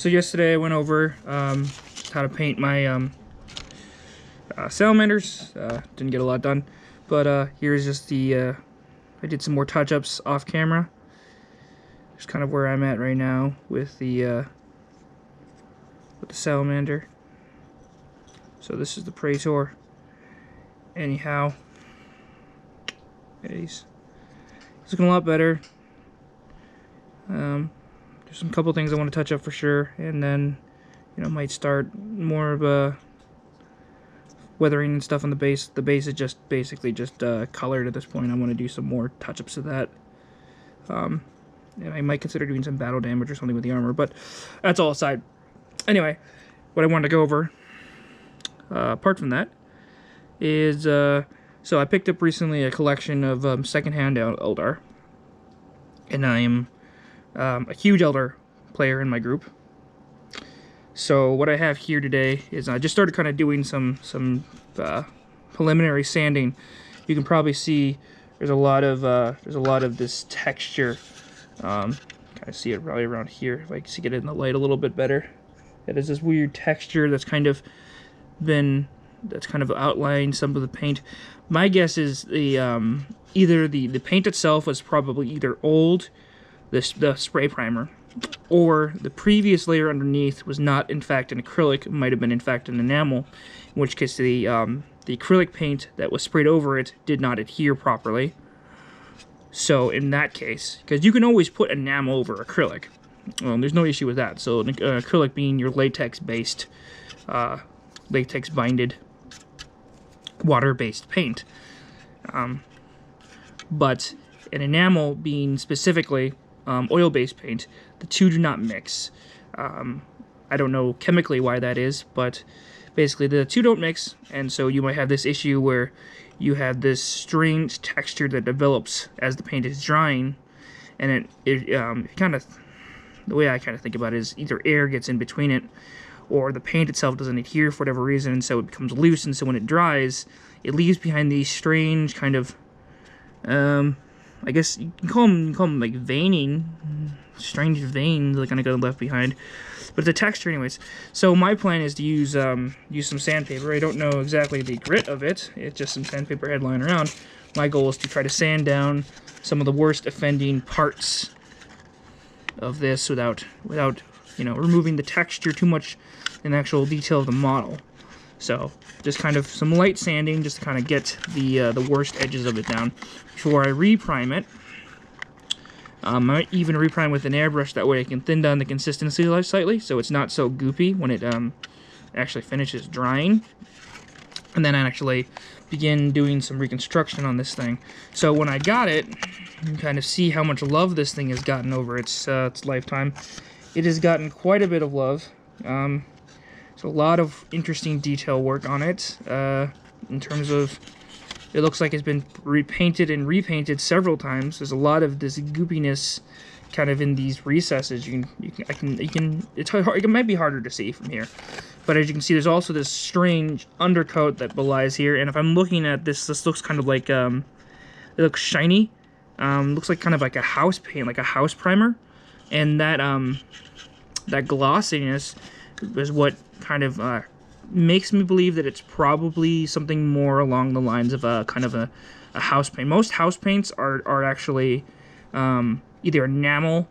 So yesterday I went over how to paint my salamanders. Didn't get a lot done, but here's just the I did some more touch-ups off camera. Just kind of where I'm at right now with the salamander. So this is the Praetor. Anyhow, he's looking a lot better. There's some couple things I want to touch up for sure, and then might start more of a weathering and stuff on the base. The base is just basically just colored at this point. I want to do some more touch-ups to that. And I might consider doing some battle damage or something with the armor, but that's all aside. Anyway, what I wanted to go over, apart from that, is so I picked up recently a collection of secondhand Eldar, and I am a huge Eldar player in my group. So what I have here today is I just started kind of doing some preliminary sanding. You can probably see there's a lot of this texture. Kind of see it probably around here if I can get it in the light a little bit better. It is this weird texture that's kind of outlined some of the paint. My guess is the either the paint itself was probably either old, the spray primer, or the previous layer underneath was not in fact an acrylic, it might have been in fact an enamel, in which case the acrylic paint that was sprayed over it did not adhere properly. So in that case, because you can always put enamel over acrylic, there's no issue with that. So acrylic being your latex-based, latex-binded, water-based paint. But an enamel being specifically oil-based paint, the two do not mix. I don't know chemically why that is, but basically the two don't mix, and so you might have this issue where you have this strange texture that develops as the paint is drying, and it kind of, the way I kind of think about it is either air gets in between it, or the paint itself doesn't adhere for whatever reason, and so it becomes loose, and so when it dries, it leaves behind these strange kind of, I guess you can call them like veining, strange veins that kind of got left behind. But the texture anyways. So my plan is to use some sandpaper. I don't know exactly the grit of it. It's just some sandpaper head lying around. My goal is to try to sand down some of the worst offending parts of this without removing the texture too much in the actual detail of the model. So just kind of some light sanding just to kind of get the worst edges of it down before I reprime it. I might even reprime with an airbrush, that way I can thin down the consistency slightly so it's not so goopy when it actually finishes drying. And then I actually begin doing some reconstruction on this thing. So when I got it, you can kind of see how much love this thing has gotten over its lifetime. It has gotten quite a bit of love. There's a lot of interesting detail work on it in terms of, it looks like it's been repainted and repainted several times. There's a lot of this goopiness kind of in these recesses. It might be harder to see from here, but as you can see, there's also this strange undercoat that belies here. And if I'm looking at this, this looks kind of like it looks shiny. Looks like kind of like a house paint, like a house primer, and that glossiness is what kind of makes me believe that it's probably something more along the lines of a kind of a house paint. Most house paints are actually either enamel,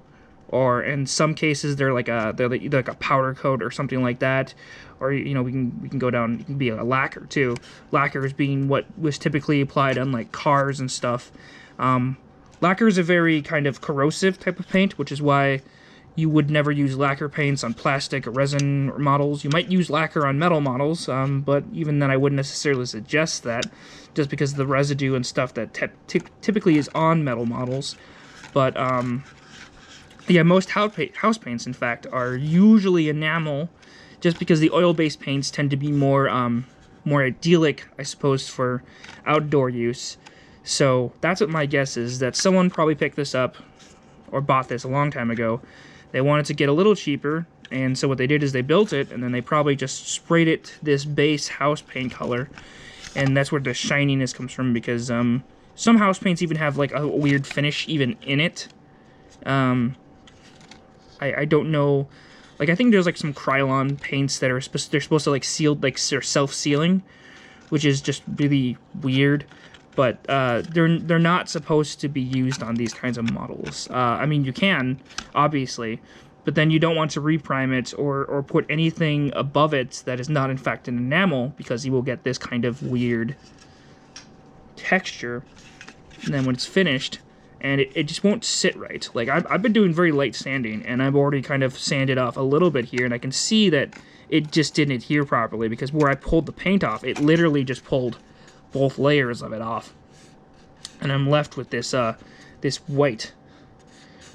or in some cases they're either like a powder coat or something like that, or we can go down, it can be a lacquer too. Lacquers being what was typically applied on like cars and stuff. Lacquer is a very kind of corrosive type of paint, which is why you would never use lacquer paints on plastic or resin models. You might use lacquer on metal models, but even then I wouldn't necessarily suggest that, just because of the residue and stuff that typically is on metal models. But yeah, most house paints, in fact, are usually enamel, just because the oil-based paints tend to be more idyllic, I suppose, for outdoor use. So that's what my guess is, that someone probably picked this up or bought this a long time ago. They wanted to get a little cheaper, and so what they did is they built it, and then they probably just sprayed it this base house paint color, and that's where the shininess comes from, because some house paints even have like a weird finish even in it. I don't know Like, I think there's like some Krylon paints that are they're supposed to like seal, like they're self-sealing, which is just really weird. But they're not supposed to be used on these kinds of models. I mean, you can, obviously, but then you don't want to reprime it or put anything above it that is not in fact an enamel, because you will get this kind of weird texture. And then when it's finished, and it just won't sit right. Like, I've been doing very light sanding, and I've already kind of sanded off a little bit here, and I can see that it just didn't adhere properly, because where I pulled the paint off, it literally just pulled both layers of it off. And I'm left with this, this white,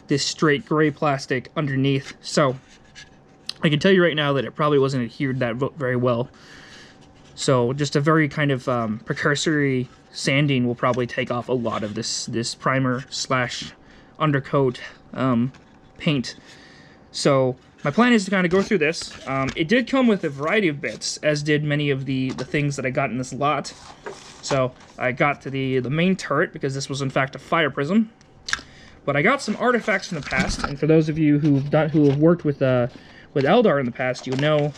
this straight gray plastic underneath. So, I can tell you right now that it probably wasn't adhered that very well. So, just a very kind of precursory sanding will probably take off a lot of this primer slash undercoat paint. So my plan is to kind of go through this. It did come with a variety of bits, as did many of the things that I got in this lot. So I got to the main turret, because this was in fact a fire prism. But I got some artifacts from the past, and for those of you who have worked with Eldar in the past, you'll know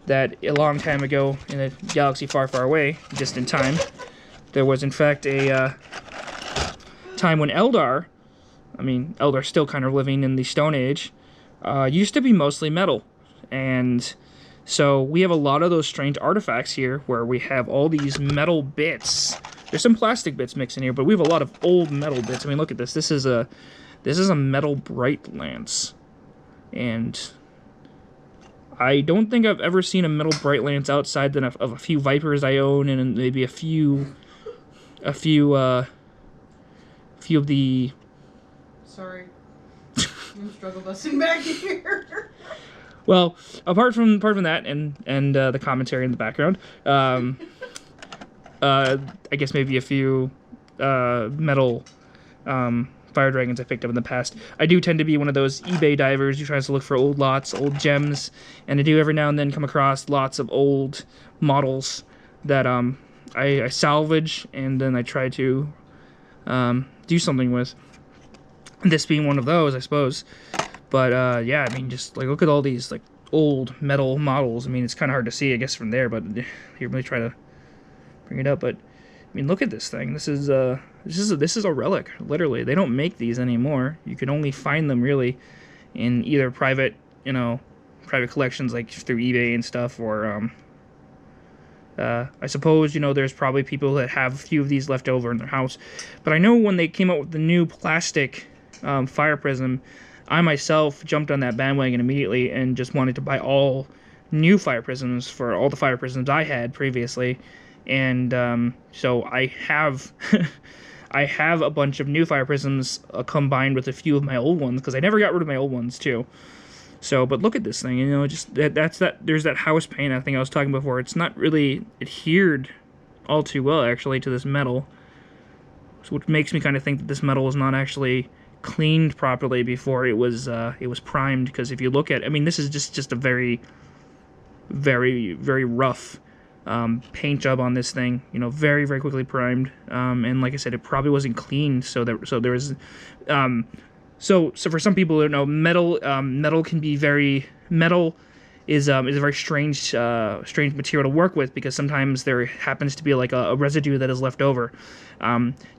that a long time ago in a galaxy far, far away, distant time, there was, in fact, a time when Eldar, I mean, Eldar's still kind of living in the Stone Age, used to be mostly metal. And so we have a lot of those strange artifacts here where we have all these metal bits. There's some plastic bits mixed in here, but we have a lot of old metal bits. I mean, look at this. This is a metal bright lance. And I don't think I've ever seen a metal bright lance outside of a few Vipers I own, and maybe a few of the... Sorry. I'm struggle busting back here. Well, apart from that and the commentary in the background, I guess maybe a few metal fire dragons I picked up in the past. I do tend to be one of those eBay divers who tries to look for old lots, old gems, and I do every now and then come across lots of old models that I salvage, and then I try to do something with. This being one of those, I suppose. But yeah, I mean, just like look at all these like old metal models. I mean, it's kind of hard to see, I guess, from there. But here, let me try to bring it up. But I mean, look at this thing. This is a relic. Literally, they don't make these anymore. You can only find them really in either private, private collections like through eBay and stuff, or I suppose, there's probably people that have a few of these left over in their house. But I know when they came out with the new plastic fire prism, I myself jumped on that bandwagon immediately and just wanted to buy all new fire prisms for all the fire prisms I had previously. And so I have I have a bunch of new fire prisms combined with a few of my old ones, because I never got rid of my old ones too. So, but look at this thing, just there's that house paint I think I was talking before. It's not really adhered all too well, actually, to this metal. So, which makes me kind of think that this metal is not actually cleaned properly before it was primed. Because if you look at, I mean, this is just a very, very, very rough paint job on this thing. Very, very quickly primed. And like I said, it probably wasn't cleaned. So there was. So for some people who know, metal can be metal is a very strange material to work with, because sometimes there happens to be like a residue that is left over.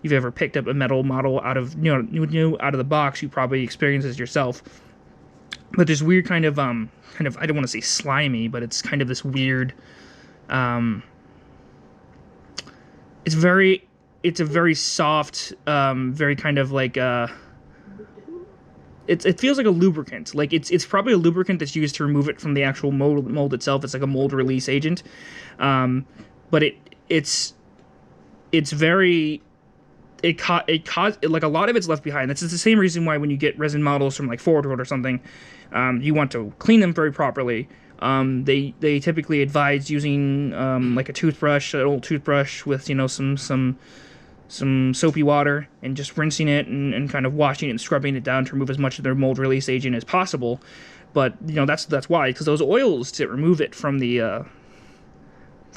You've ever picked up a metal model out of new out of the box, you probably experienced this yourself. But this weird kind of I don't want to say slimy, but it's kind of this weird. It's a very soft, very kind of like It feels like a lubricant. Like it's probably a lubricant that's used to remove it from the actual mold itself. It's like a mold release agent, but it's very like a lot of it's left behind. That's the same reason why when you get resin models from like Forward Road or something, you want to clean them very properly. They typically advise using like a toothbrush, an old toothbrush with some soapy water, and just rinsing it and kind of washing it and scrubbing it down to remove as much of their mold release agent as possible. But that's why, because those oils that remove it from the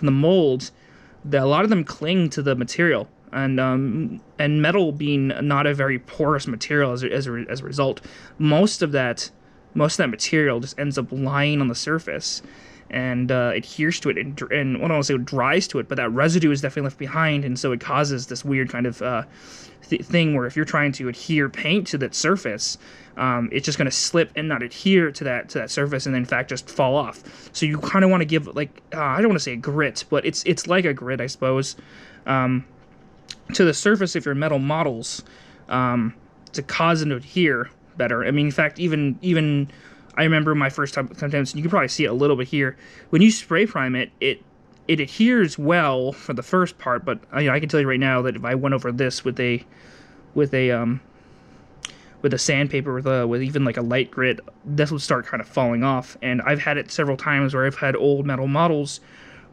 mold, a lot of them cling to the material, and metal being not a very porous material as a result, most of that most of that material just ends up lying on the surface and adheres to it, and well, I don't want to say it dries to it, but that residue is definitely left behind, and so it causes this weird kind of thing where if you're trying to adhere paint to that surface, it's just going to slip and not adhere to that surface, and then in fact just fall off. So you kind of want to give, like, I don't want to say a grit, but it's like a grit, I suppose, to the surface of your metal models, to cause them to adhere better. I mean, in fact, even I remember my first time, sometimes you can probably see it a little bit here. When you spray prime it, it adheres well for the first part, but I can tell you right now that if I went over this with a sandpaper with even like a light grit, this would start kind of falling off. And I've had it several times where I've had old metal models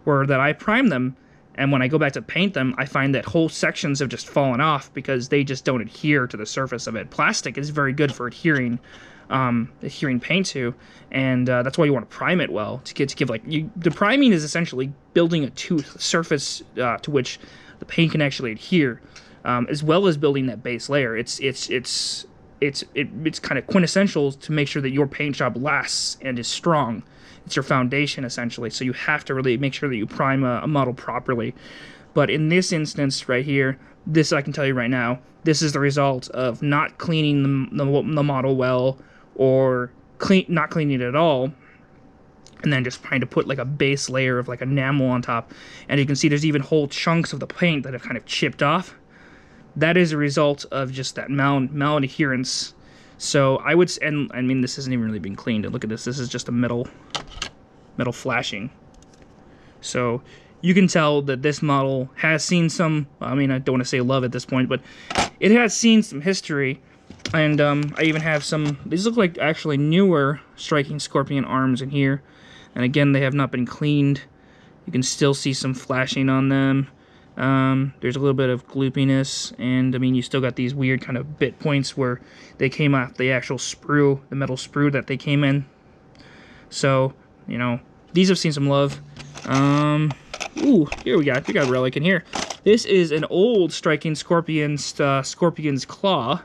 where that I prime them, and when I go back to paint them, I find that whole sections have just fallen off because they just don't adhere to the surface of it. Plastic is very good for adhering paint to, and that's why you want to prime it well, to give like the priming is essentially building a tooth surface to which the paint can actually adhere, as well as building that base layer. It's kind of quintessential to make sure that your paint job lasts and is strong. It's your foundation essentially, so you have to really make sure that you prime a model properly. But in this instance right here, this I can tell you right now, this is the result of not cleaning the model well, or not cleaning it at all, and then just trying to put like a base layer of like enamel on top. And you can see there's even whole chunks of the paint that have kind of chipped off. That is a result of just that mal-adherence. So I would, and I mean, this isn't even really being cleaned. Look at this. This is just a metal flashing. So you can tell that this model has seen some, I mean, I don't want to say love at this point, but it has seen some history. And I even have some, these look like actually newer striking scorpion arms in here. And again, they have not been cleaned. You can still see some flashing on them. There's a little bit of gloopiness, and I mean, you still got these weird kind of bit points where they came off the actual sprue, the metal sprue that they came in. So, you know, these have seen some love. Ooh, here we got a relic in here. This is an old striking scorpion's claw.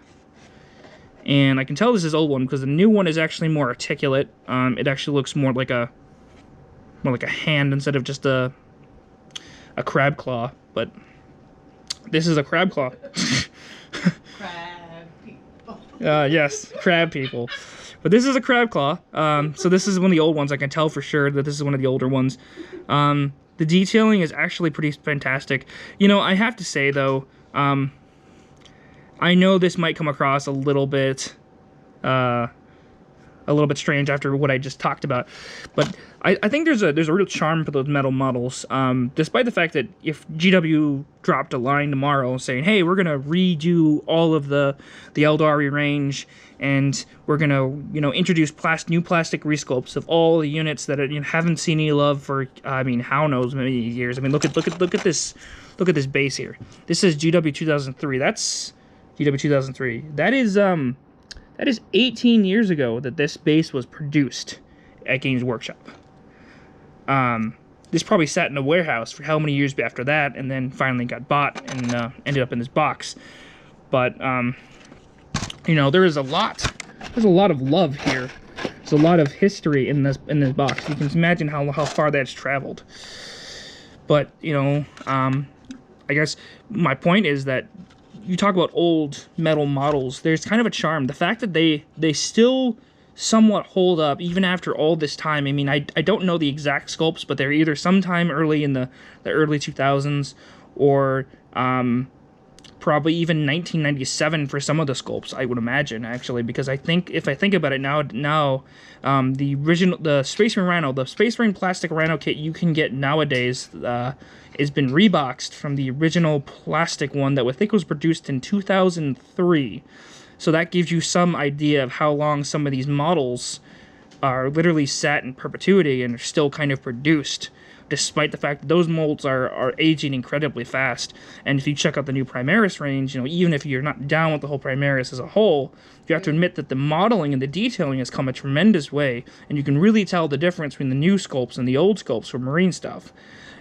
And I can tell this is an old one because the new one is actually more articulate. It actually looks more like a hand instead of just a crab claw. But this is a crab claw. Crab people. Yes, crab people. But this is a crab claw. So this is one of the old ones. I can tell for sure that this is one of the older ones. The detailing is actually pretty fantastic. You know, I have to say though, I know this might come across a little bit strange after what I just talked about, but I think there's a real charm for those metal models. Despite the fact that if GW dropped a line tomorrow saying, "Hey, we're gonna redo all of the Aeldari range, and we're gonna introduce new plastic resculpts of all the units that haven't seen any love for I mean how knows many years." I mean look at this base here. This is GW 2003. That's GW 2003. That is 18 years ago that this base was produced at Games Workshop. This probably sat in a warehouse for how many years after that, and then finally got bought and ended up in this box. But there is a lot. There's a lot of love here. There's a lot of history in this box. You can imagine how far that's traveled. But I guess my point is that you talk about old metal models, there's kind of a charm. The fact that they still somewhat hold up even after all this time. I mean, I don't know the exact sculpts, but they're either sometime early in the early 2000s or probably even 1997 for some of the sculpts, I would imagine, actually, because I think, if I think about it now, the Space Marine plastic Rhino kit you can get nowadays has been reboxed from the original plastic one that I think was produced in 2003. So that gives you some idea of how long some of these models are literally sat in perpetuity and are still kind of produced, despite the fact that those molds are aging incredibly fast. And if you check out the new Primaris range, even if you're not down with the whole Primaris as a whole, you have to admit that the modeling and the detailing has come a tremendous way, and you can really tell the difference between the new sculpts and the old sculpts for Marine stuff.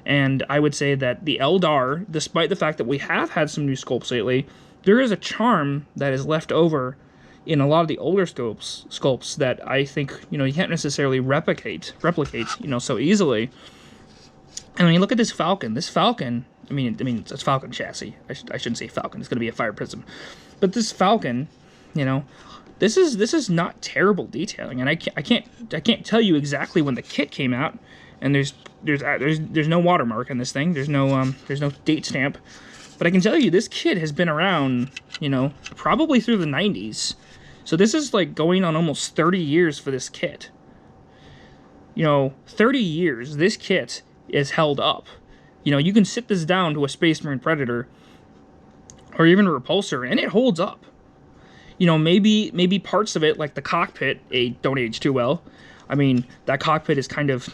And I would say that the Eldar, despite the fact that we have had some new sculpts lately, there is a charm that is left over, in a lot of the older sculpts that I think, you know, you can't necessarily replicate, you know, so easily. And when you look at this Falcon, I mean, it's a Falcon chassis. I shouldn't say Falcon. It's going to be a Fire Prism, but this Falcon, you know, this is not terrible detailing, and I can't tell you exactly when the kit came out, and there's no watermark on this thing. There's no date stamp, but I can tell you this kit has been around, you know, probably through the 90s. So this is like going on almost 30 years for this kit. You know, 30 years. This kit is held up. You know, you can sit this down to a Space Marine Predator or even a Repulsor, and it holds up. You know, maybe parts of it, like the cockpit, don't age too well. I mean, that cockpit is kind of...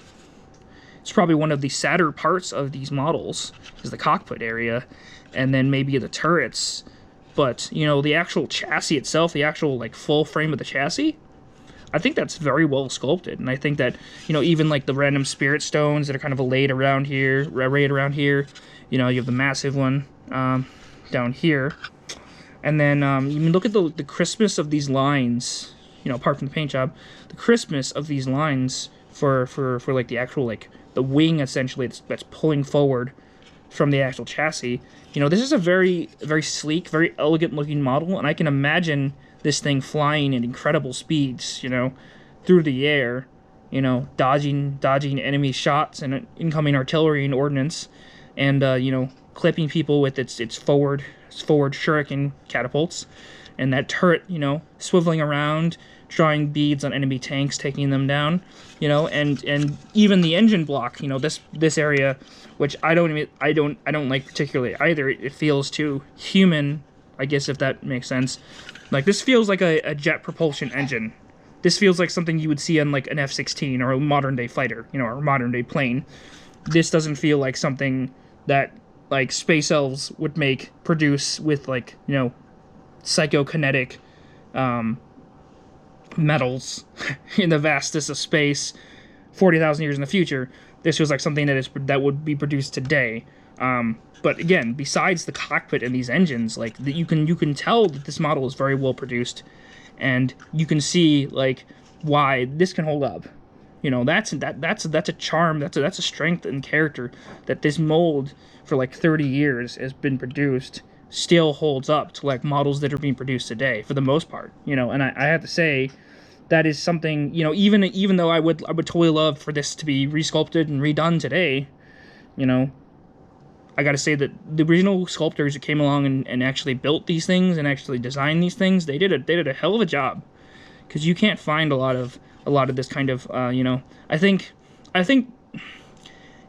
It's probably one of the sadder parts of these models, is the cockpit area, and then maybe the turrets. But, you know, the actual chassis itself, the actual, like, full frame of the chassis, I think that's very well sculpted. And I think that, you know, even, like, the random spirit stones that are kind of arrayed around here, you know, you have the massive one down here. And then you can look at the crispness of these lines, you know, apart from the paint job, the crispness of these lines for like the actual, like, the wing essentially that's pulling forward from the actual chassis. You know, this is a very sleek, very elegant looking model, and I can imagine this thing flying at incredible speeds, you know, through the air, you know, dodging enemy shots and incoming artillery and ordnance, and you know, clipping people with its forward shuriken catapults, and that turret, you know, swiveling around, drawing beads on enemy tanks, taking them down, you know, and even the engine block, you know, this area, which I don't like particularly either. It feels too human, I guess, if that makes sense. Like, this feels like a jet propulsion engine. This feels like something you would see on, like, an F-16 or a modern-day fighter, you know, or a modern-day plane. This doesn't feel like something that, like, space elves would produce with, like, you know, psychokinetic metals in the vastness of space 40,000 years in the future. This feels like something that would be produced today. But again, besides the cockpit and these engines, like, you can tell that this model is very well produced, and you can see, like, why this can hold up. You know, that's a charm, that's a strength and character that this mold for like 30 years has been produced still holds up to, like, models that are being produced today for the most part. You know, and I have to say that is something, you know, even though I would totally love for this to be resculpted and redone today, you know, I gotta say that the original sculptors who came along and actually built these things and actually designed these things, they did a hell of a job, because you can't find a lot of this kind of you know, I think,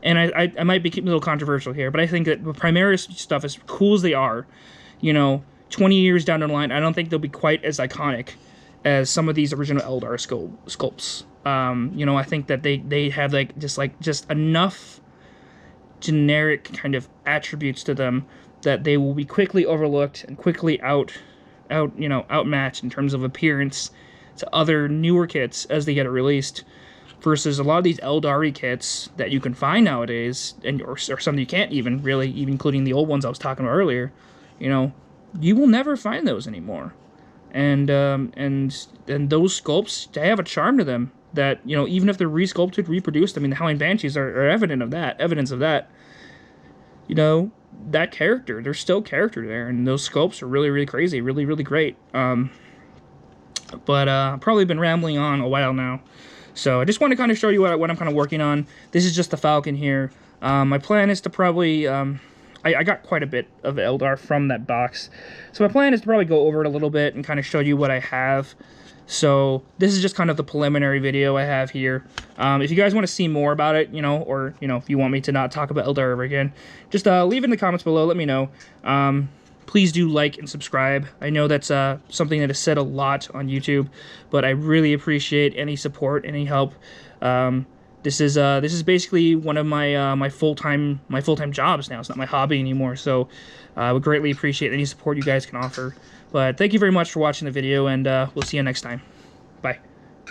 and I might be a little controversial here, but I think that the Primaris stuff, as cool as they are, you know, 20 years down the line, I don't think they'll be quite as iconic as some of these original Eldar sculpts. You know, I think that they have just enough generic kind of attributes to them that they will be quickly overlooked and quickly outmatched in terms of appearance to other newer kits as they get released, versus a lot of these Aeldari kits that you can find nowadays, or some you can't even including the old ones I was talking about earlier. You know, you will never find those anymore, and those sculpts, they have a charm to them that, you know, even if they're resculpted, reproduced, I mean, the Howling Banshees are evidence of that. You know, that character, there's still character there, and those sculpts are really crazy, really great. But I've probably been rambling on a while now, so I just want to kind of show you what I'm kind of working on. This is just the Falcon here. My plan is to probably, I got quite a bit of Eldar from that box, so my plan is to probably go over it a little bit and kind of show you what I have. So this is just kind of the preliminary video I have here. If you guys want to see more about it, you know, or, you know, if you want me to not talk about Eldar ever again, just leave it in the comments below, let me know. Please do like and subscribe. I know that's something that is said a lot on YouTube, but I really appreciate any support, any help. This is basically one of my my full-time jobs now. It's not my hobby anymore, so I would greatly appreciate any support you guys can offer. But thank you very much for watching the video, and we'll see you next time. Bye.